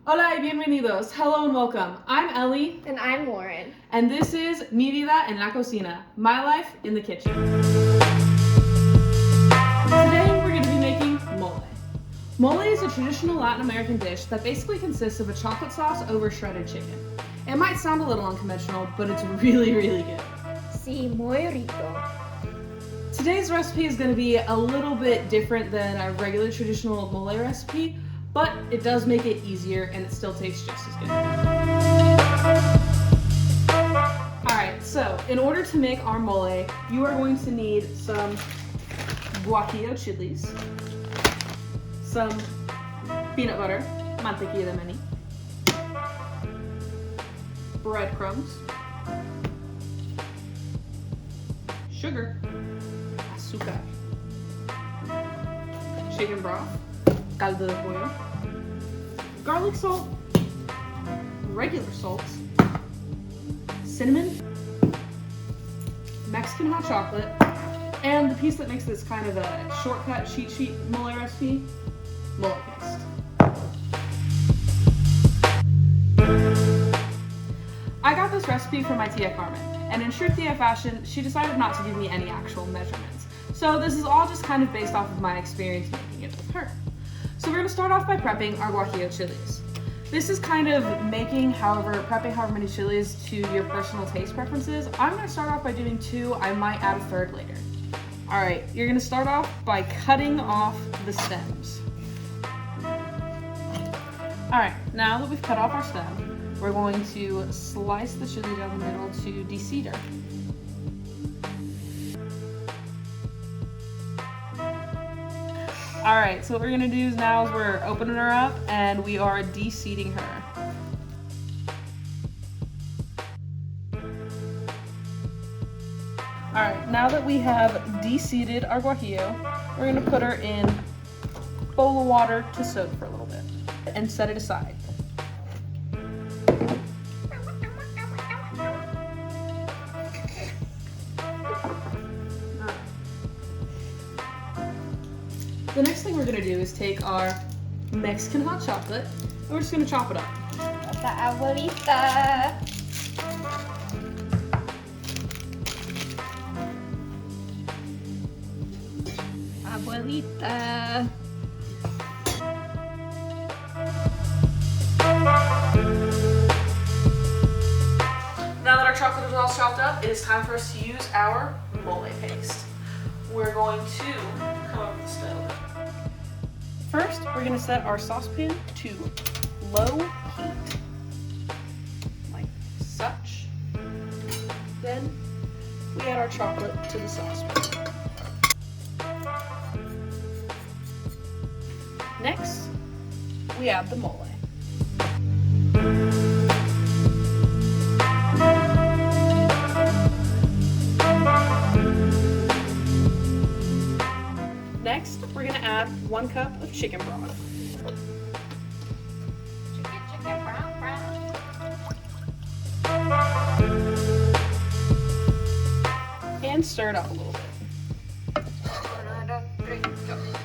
Hola y bienvenidos. Hello and welcome. I'm Ellie. And I'm Lauren. And this is Mi Vida en la Cocina, my life in the kitchen. Today we're going to be making mole. Mole is a traditional Latin American dish that basically consists of a chocolate sauce over shredded chicken. It might sound a little unconventional, but it's really, really good. Sí, muy rico. Today's recipe is going to be a little bit different than our regular traditional mole recipe, but it does make it easier and it still tastes just as good. Alright, so in order to make our mole, you are going to need some guajillo chilies, some peanut butter, mantequilla de maní, breadcrumbs, sugar, azúcar, chicken broth, caldo de pollo, garlic salt, regular salt, cinnamon, Mexican hot chocolate, and the piece that makes this kind of a shortcut cheat sheet mole recipe, mole paste. I got this recipe from my tia Carmen, and in true tia fashion, she decided not to give me any actual measurements. So this is all just kind of based off of my experience making it with her. So we're going to start off by prepping our guajillo chilies. This is kind of prepping however many chilies to your personal taste preferences. I'm going to start off by doing 2. I might add a 3rd later. Alright, you're going to start off by cutting off the stems. Alright, now that we've cut off our stem, we're going to slice the chili down the middle to de-seed her. Alright, so what we're going to do now is we're opening her up and we are de-seeding her. Alright, now that we have de-seeded our guajillo, we're going to put her in a bowl of water to soak for a little bit and set it aside. The next thing we're going to do is take our Mexican hot chocolate and we're just going to chop it up. La abuelita. Abuelita. Now that our chocolate is all chopped up, it is time for us to use our mole paste. We're going to come up with the stove. First, we're going to set our saucepan to low heat, like such. Then we add our chocolate to the saucepan. Next, we add the mole. Next, we're going to add 1 cup of chicken broth. Chicken brown. And stir it up a little bit.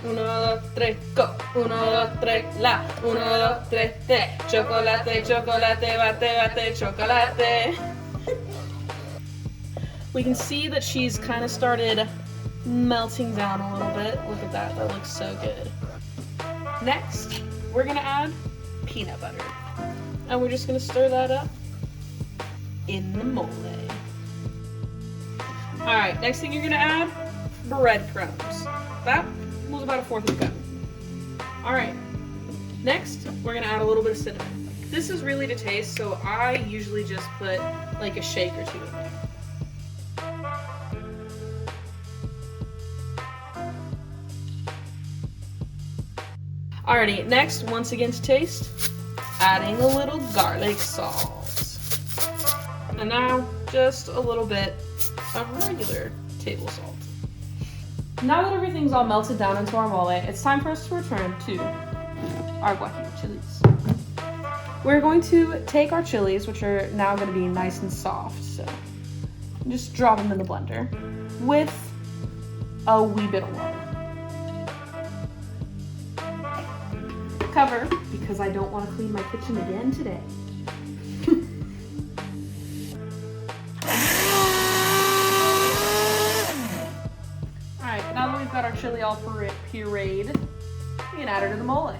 1, 2, 3, go. 1, 2, 3, la. 1, 2, 3, te. Chocolate, chocolate, bate, chocolate. We can see that she's kind of started melting down a little bit. Look at that, that looks so good. Next, we're gonna add peanut butter. And we're just gonna stir that up in the mole. Alright, next thing you're gonna add, breadcrumbs. That was about 1/4 of a cup. Alright, next we're gonna add a little bit of cinnamon. This is really to taste, so I usually just put like a shake or 2 in there. Alrighty, next, once again to taste, adding a little garlic salt. And now, just a little bit of regular table salt. Now that everything's all melted down into our mole, it's time for us to return to our guajillo chilies. We're going to take our chilies, which are now going to be nice and soft, so just drop them in the blender with a wee bit of water. Cover, because I don't want to clean my kitchen again today. Alright, now that we've got our chili all pureed, we can add her to the mole.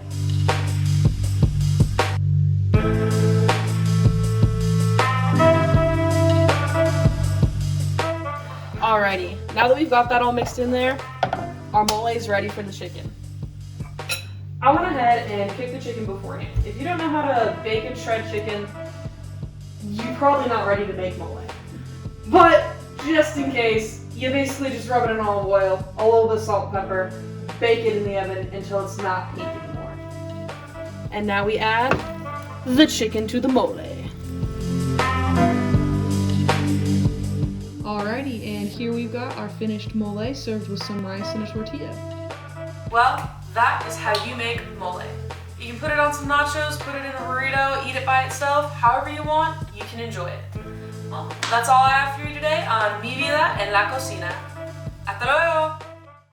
Alrighty, now that we've got that all mixed in there, our mole is ready for the chicken. I went ahead and cooked the chicken beforehand. If you don't know how to bake and shred chicken, you're probably not ready to make mole. But just in case, you basically just rub it in olive oil, a little bit of salt and pepper, bake it in the oven until it's not pink anymore. And now we add the chicken to the mole. Alrighty, and here we've got our finished mole served with some rice and a tortilla. Well, that is how you make mole. You can put it on some nachos, put it in a burrito, eat it by itself, however you want, you can enjoy it. Well, that's all I have for you today on Mi Vida en la Cocina. Hasta luego!